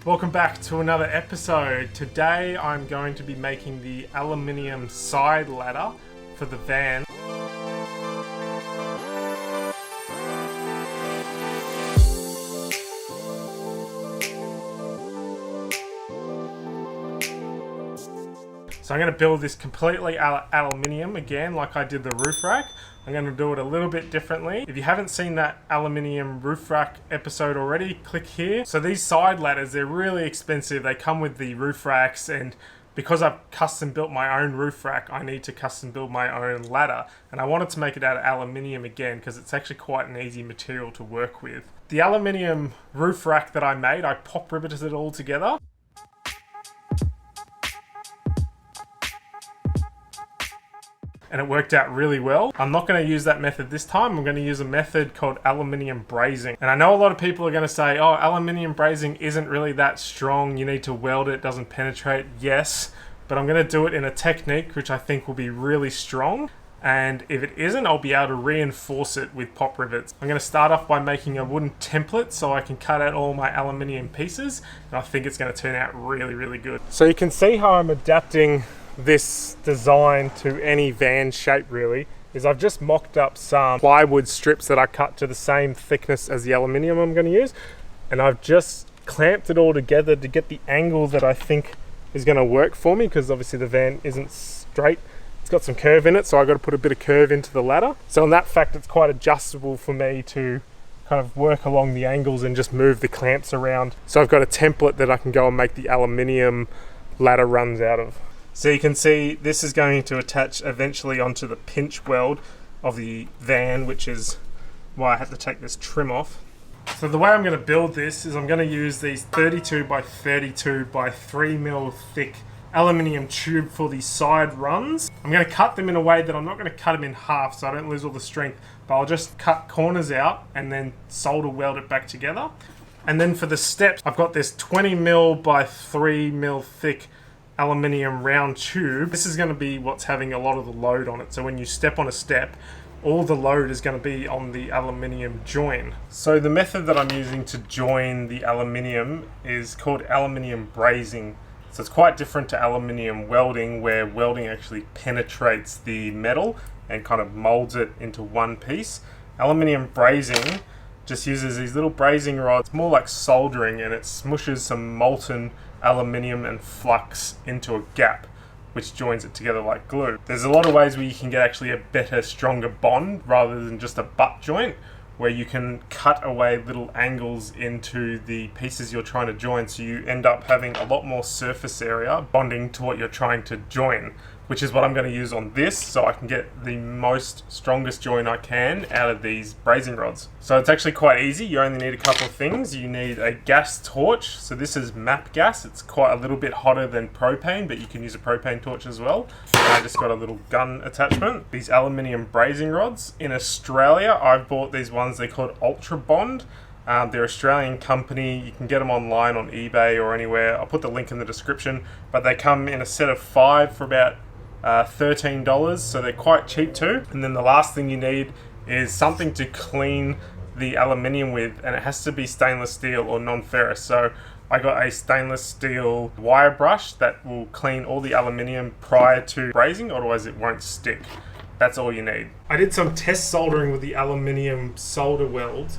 Welcome back to another episode. Today I'm going to be making the aluminium side ladder for the van. So I'm going to build this completely aluminium again, like I did the roof rack. I'm going to do it a little bit differently. If you haven't seen that aluminium roof rack episode already, click here. So these side ladders, they're really expensive. They come with the roof racks, and because I've custom built my own roof rack, I need to custom build my own ladder. And I wanted to make it out of aluminium again because it's actually quite an easy material to work with. The aluminium roof rack that I made, I pop riveted it all together. And it worked out really well. I'm not going to use that method this time. I'm going to use a method called aluminium brazing. And I know a lot of people are going to say, oh, aluminium brazing isn't really that strong. You need to weld it, it doesn't penetrate. Yes, but I'm going to do it in a technique which I think will be really strong. And if it isn't, I'll be able to reinforce it with pop rivets. I'm going to start off by making a wooden template so I can cut out all my aluminium pieces. And I think it's going to turn out really, really good. So you can see how I'm adapting this design to any van shape really, is I've just mocked up some plywood strips that I cut to the same thickness as the aluminium I'm going to use, and I've just clamped it all together to get the angle that I think is going to work for me, because obviously the van isn't straight, it's got some curve in it, so I've got to put a bit of curve into the ladder. So in that fact it's quite adjustable for me to kind of work along the angles and just move the clamps around. So I've got a template that I can go and make the aluminium ladder runs out of. So you can see this is going to attach eventually onto the pinch weld of the van, which is why I had to take this trim off. So the way I'm going to build this is I'm going to use these 32 by 32 by 3mm thick aluminium tube for the side runs. I'm going to cut them in a way that I'm not going to cut them in half so I don't lose all the strength, but I'll just cut corners out and then solder weld it back together. And then for the steps, I've got this 20mm by 3mm thick aluminium round tube. This is going to be what's having a lot of the load on it. So when you step on a step, all the load is going to be on the aluminium join. So the method that I'm using to join the aluminium is called aluminium brazing. So it's quite different to aluminium welding, where welding actually penetrates the metal and kind of molds it into one piece. Aluminium brazing just uses these little brazing rods, more like soldering, and it smushes some molten aluminium and flux into a gap which joins it together like glue. There's a lot of ways where you can get actually a better, stronger bond rather than just a butt joint, where you can cut away little angles into the pieces you're trying to join, so you end up having a lot more surface area bonding to what you're trying to join, which is what I'm going to use on this, so I can get the most strongest join I can out of these brazing rods. So it's actually quite easy. You only need a couple of things. You need a gas torch. So this is MAP gas. It's quite a little bit hotter than propane, but you can use a propane torch as well. And I just got a little gun attachment. These aluminium brazing rods. In Australia, I've bought these ones. They're called Ultra Bond. They're an Australian company. You can get them online on eBay or anywhere. I'll put the link in the description. But they come in a set of 5 for about $13, so they're quite cheap too. And then the last thing you need is something to clean the aluminium with, and it has to be stainless steel or non-ferrous. So I got a stainless steel wire brush that will clean all the aluminium prior to brazing, otherwise it won't stick. That's all you need. I did some test soldering with the aluminium solder welds,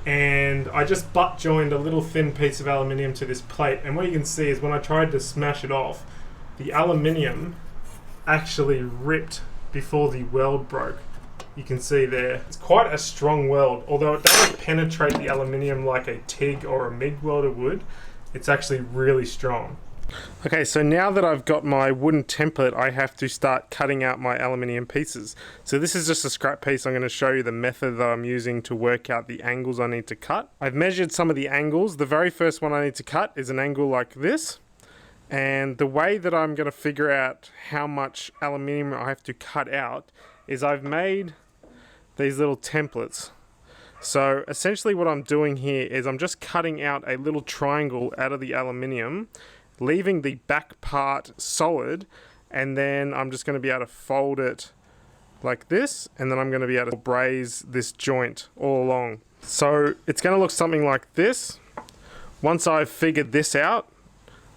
and I just butt joined a little thin piece of aluminium to this plate, and what you can see is when I tried to smash it off, the aluminium actually ripped before the weld broke. You can see there. It's quite a strong weld, although it doesn't penetrate the aluminium like a TIG or a MIG welder would. It's actually really strong. Okay, so now that I've got my wooden template, I have to start cutting out my aluminium pieces. So this is just a scrap piece. I'm going to show you the method that I'm using to work out the angles I need to cut. I've measured some of the angles. The very first one I need to cut is an angle like this. And the way that I'm going to figure out how much aluminium I have to cut out is I've made these little templates. So essentially what I'm doing here is I'm just cutting out a little triangle out of the aluminium, leaving the back part solid, and then I'm just going to be able to fold it like this, and then I'm going to be able to braze this joint all along. So it's going to look something like this. Once I've figured this out,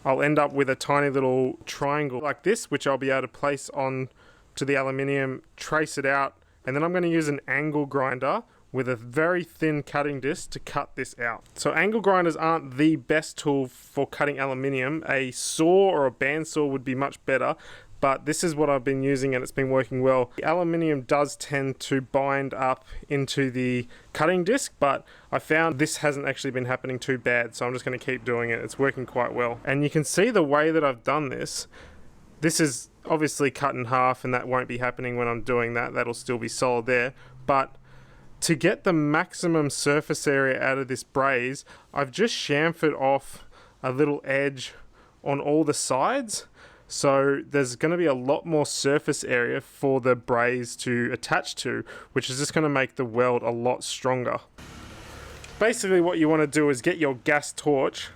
I'll end up with a tiny little triangle like this, which I'll be able to place on to the aluminium, trace it out, and then I'm going to use an angle grinder with a very thin cutting disc to cut this out. So angle grinders aren't the best tool for cutting aluminium. A saw or a bandsaw would be much better, but this is what I've been using and it's been working well. The aluminium does tend to bind up into the cutting disc, but I found this hasn't actually been happening too bad, so I'm just going to keep doing it. It's working quite well. And you can see the way that I've done this. This is obviously cut in half, and that won't be happening when I'm doing that. That'll still be solid there. But to get the maximum surface area out of this braze, I've just chamfered off a little edge on all the sides. So there's going to be a lot more surface area for the braze to attach to, which is just going to make the weld a lot stronger. Basically what you want to do is get your gas torch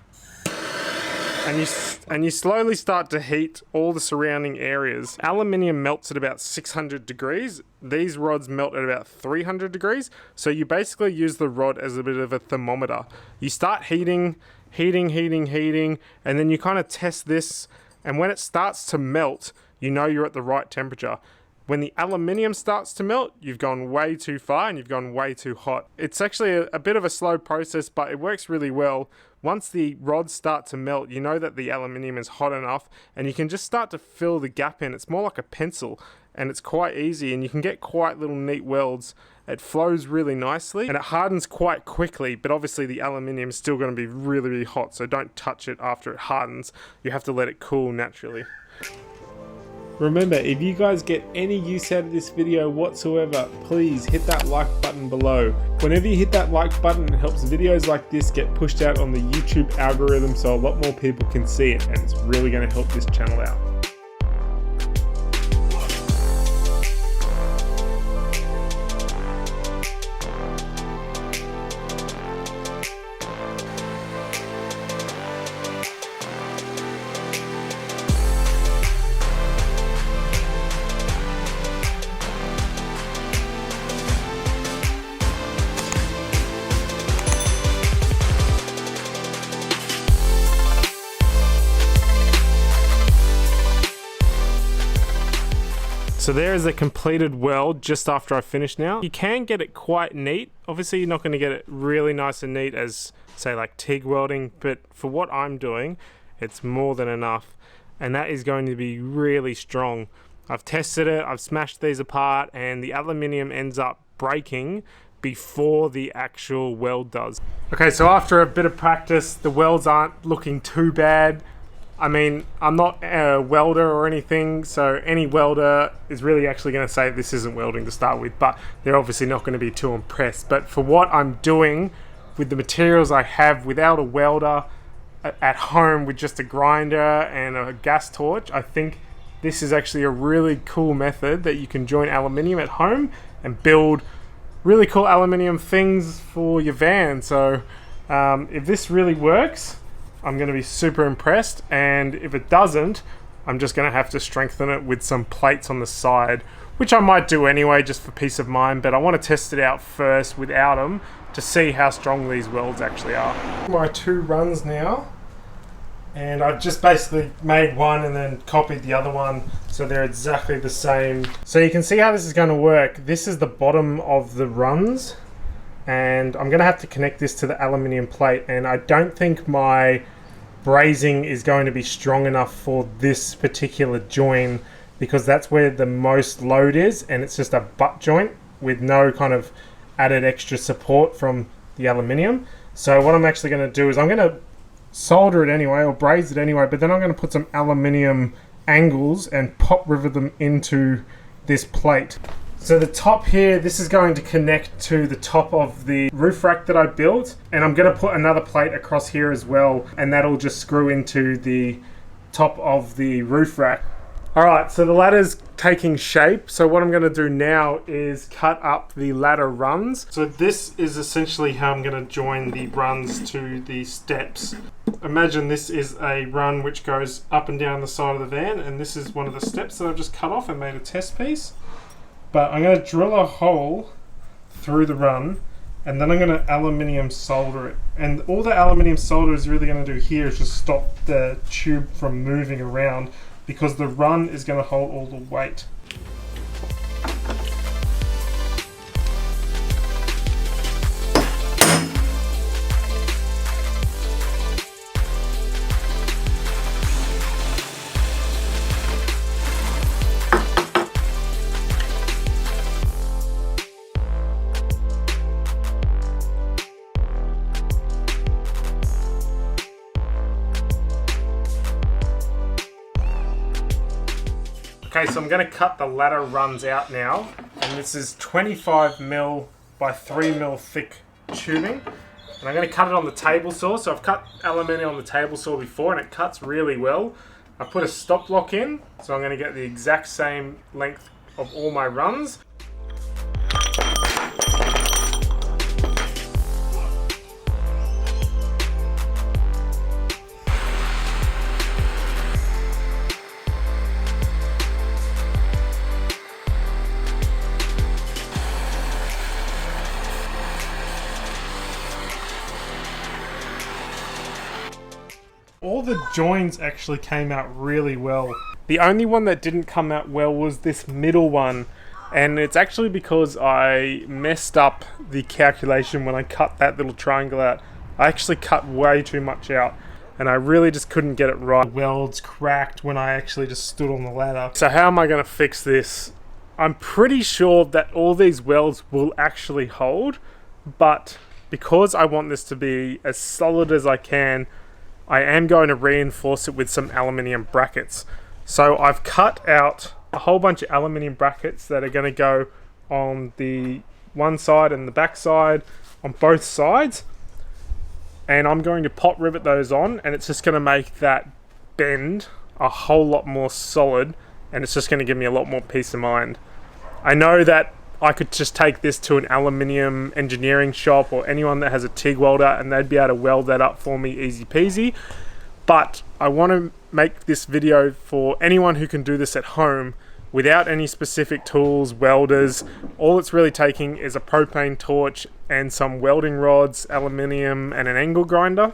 and you slowly start to heat all the surrounding areas. Aluminium melts at about 600 degrees. These rods melt at about 300 degrees. So you basically use the rod as a bit of a thermometer. You start heating, and then you kind of test this, and when it starts to melt, you know you're at the right temperature. When the aluminium starts to melt, you've gone way too far and you've gone way too hot. It's actually a bit of a slow process, but it works really well. Once the rods start to melt, you know that the aluminium is hot enough and you can just start to fill the gap in. It's more like a pencil and it's quite easy and you can get quite little neat welds. It flows really nicely and it hardens quite quickly, but obviously the aluminium is still going to be really, really hot, so don't touch it after it hardens. You have to let it cool naturally. Remember, if you guys get any use out of this video whatsoever, please hit that like button below. Whenever you hit that like button, it helps videos like this get pushed out on the YouTube algorithm so a lot more people can see it, and it's really going to help this channel out. So there is a completed weld just after I finish now. You can get it quite neat. Obviously you're not going to get it really nice and neat as say like TIG welding, but for what I'm doing, it's more than enough. And that is going to be really strong. I've tested it, I've smashed these apart, and the aluminium ends up breaking before the actual weld does. Okay, so after a bit of practice, the welds aren't looking too bad. I mean, I'm not a welder or anything, so any welder is really actually going to say this isn't welding to start with, but they're obviously not going to be too impressed. But for what I'm doing with the materials I have without a welder at home with just a grinder and a gas torch, I think this is actually a really cool method that you can join aluminium at home and build really cool aluminium things for your van. So if this really works, I'm going to be super impressed, and if it doesn't, I'm just going to have to strengthen it with some plates on the side, which I might do anyway just for peace of mind, but I want to test it out first without them to see how strong these welds actually are. My two runs now, and I've just basically made one and then copied the other one so they're exactly the same. So you can see how this is going to work. This is the bottom of the runs, and I'm going to have to connect this to the aluminium plate, and I don't think my brazing is going to be strong enough for this particular join because that's where the most load is, and it's just a butt joint with no kind of added extra support from the aluminium. So what I'm actually going to do is I'm going to solder it anyway or braze it anyway, but then I'm going to put some aluminium angles and pop rivet them into this plate. So the top here, this is going to connect to the top of the roof rack that I built, and I'm going to put another plate across here as well, and that'll just screw into the top of the roof rack. Alright, so the ladder's taking shape, so what I'm going to do now is cut up the ladder runs. So this is essentially how I'm going to join the runs to the steps. Imagine this is a run which goes up and down the side of the van, and this is one of the steps that I've just cut off and made a test piece. But I'm going to drill a hole through the run, and then I'm going to aluminium solder it. And all the aluminium solder is really going to do here is just stop the tube from moving around, because the run is going to hold all the weight. Okay, so I'm going to cut the ladder runs out now, and this is 25mm by 3mm thick tubing, and I'm going to cut it on the table saw. So I've cut aluminium on the table saw before, and it cuts really well. I put a stop block in, so I'm going to get the exact same length of all my runs. All the joins actually came out really well. The only one that didn't come out well was this middle one, and it's actually because I messed up the calculation when I cut that little triangle out. I actually cut way too much out, and I really just couldn't get it right. The welds cracked when I actually just stood on the ladder. So how am I going to fix this? I'm pretty sure that all these welds will actually hold, but because I want this to be as solid as I can, I am going to reinforce it with some aluminium brackets. So I've cut out a whole bunch of aluminium brackets that are going to go on the one side and the back side, on both sides. And I'm going to pot rivet those on, and it's just going to make that bend a whole lot more solid, and it's just going to give me a lot more peace of mind. I know that I could just take this to an aluminium engineering shop or anyone that has a TIG welder, and they'd be able to weld that up for me easy peasy. But I want to make this video for anyone who can do this at home without any specific tools, welders. All it's really taking is a propane torch and some welding rods, aluminium, and an angle grinder.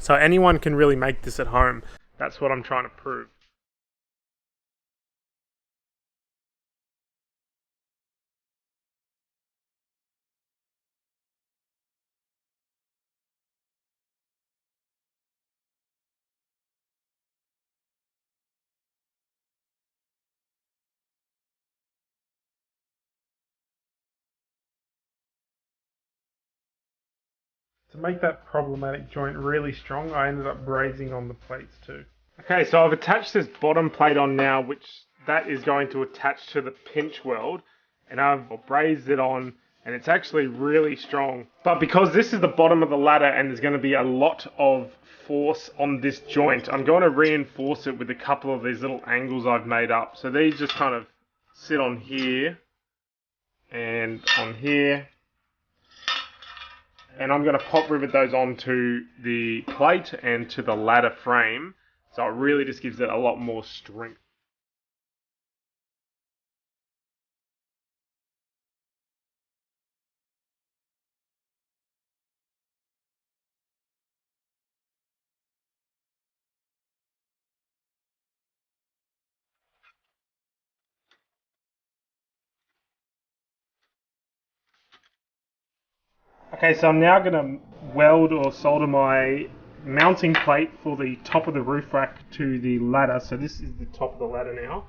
So anyone can really make this at home. That's what I'm trying to prove. To make that problematic joint really strong, I ended up brazing on the plates too. Okay, so I've attached this bottom plate on now, which that is going to attach to the pinch weld, and I've brazed it on, and it's actually really strong. But because this is the bottom of the ladder and there's going to be a lot of force on this joint, I'm going to reinforce it with a couple of these little angles I've made up. So these just kind of sit on here and on here. And I'm going to pop rivet those onto the plate and to the ladder frame, so it really just gives it a lot more strength. Okay, so I'm now going to weld or solder my mounting plate for the top of the roof rack to the ladder. So this is the top of the ladder now.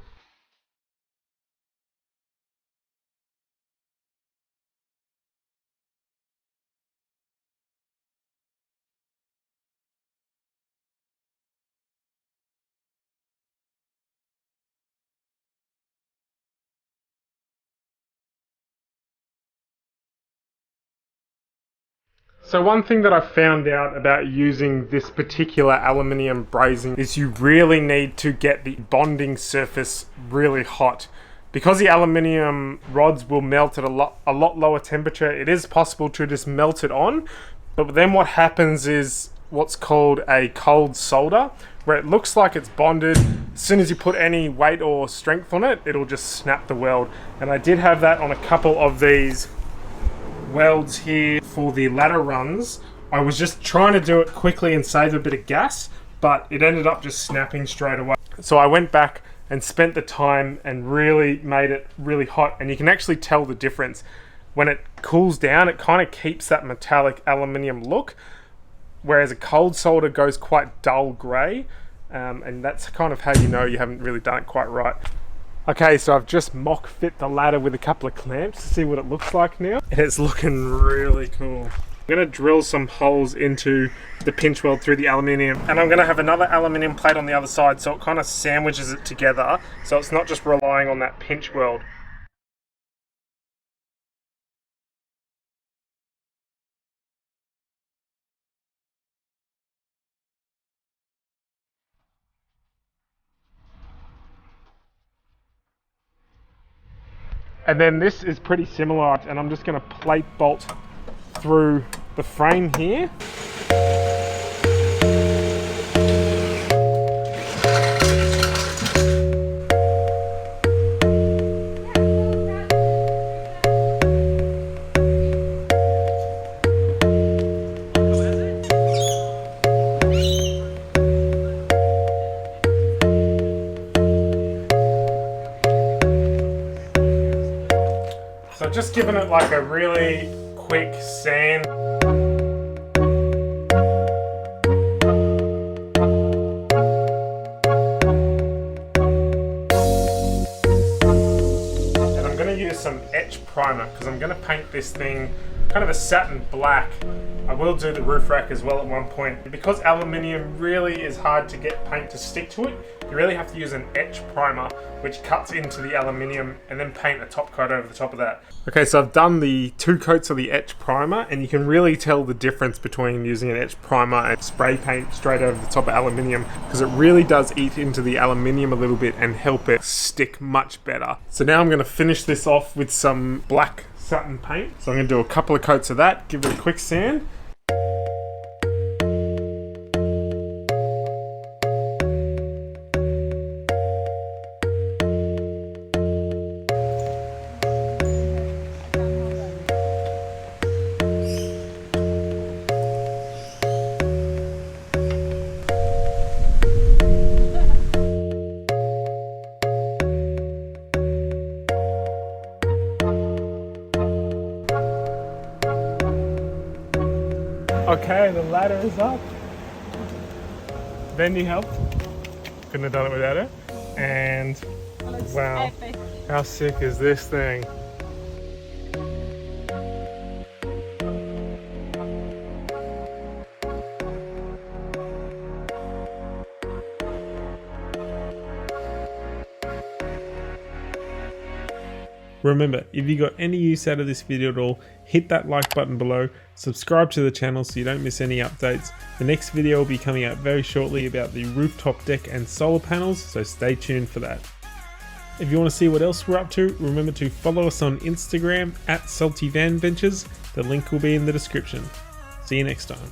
So one thing that I found out about using this particular aluminium brazing is you really need to get the bonding surface really hot. Because the aluminium rods will melt at a lot lower temperature, it is possible to just melt it on, but then what happens is what's called a cold solder, where it looks like it's bonded. As soon as you put any weight or strength on it, it'll just snap the weld. And I did have that on a couple of these welds here for the ladder runs. I was just trying to do it quickly and save a bit of gas, but it ended up just snapping straight away. So I went back and spent the time and really made it really hot, and you can actually tell the difference. When it cools down, it kind of keeps that metallic aluminium look, whereas a cold solder goes quite dull grey, and that's kind of how you know you haven't really done it quite right. Okay, so I've just mock fit the ladder with a couple of clamps to see what it looks like now. It's looking really cool. I'm going to drill some holes into the pinch weld through the aluminium, and I'm going to have another aluminium plate on the other side so it kind of sandwiches it together, so it's not just relying on that pinch weld. And then this is pretty similar, and I'm just going to plate bolt through the frame here. So just giving it like a really quick sand. And I'm going to use some etch primer because I'm going to paint this thing kind of a satin black. I will do the roof rack as well at one point. Because aluminium really is hard to get paint to stick to it, you really have to use an etch primer which cuts into the aluminium and then paint a top coat over the top of that. Okay, so I've done the 2 coats of the etch primer, and you can really tell the difference between using an etch primer and spray paint straight over the top of aluminium, because it really does eat into the aluminium a little bit and help it stick much better. So now I'm going to finish this off with some black satin paint. So I'm going to do a couple of coats of that, give it a quick sand. Okay, the ladder is up. Bendy helped. Couldn't have done it without her. And wow, epic. How sick is this thing? Remember, if you got any use out of this video at all, hit that like button below, subscribe to the channel so you don't miss any updates. The next video will be coming out very shortly about the rooftop deck and solar panels, so stay tuned for that. If you want to see what else we're up to, remember to follow us on Instagram @SaltyVanVentures. The link will be in the description. See you next time.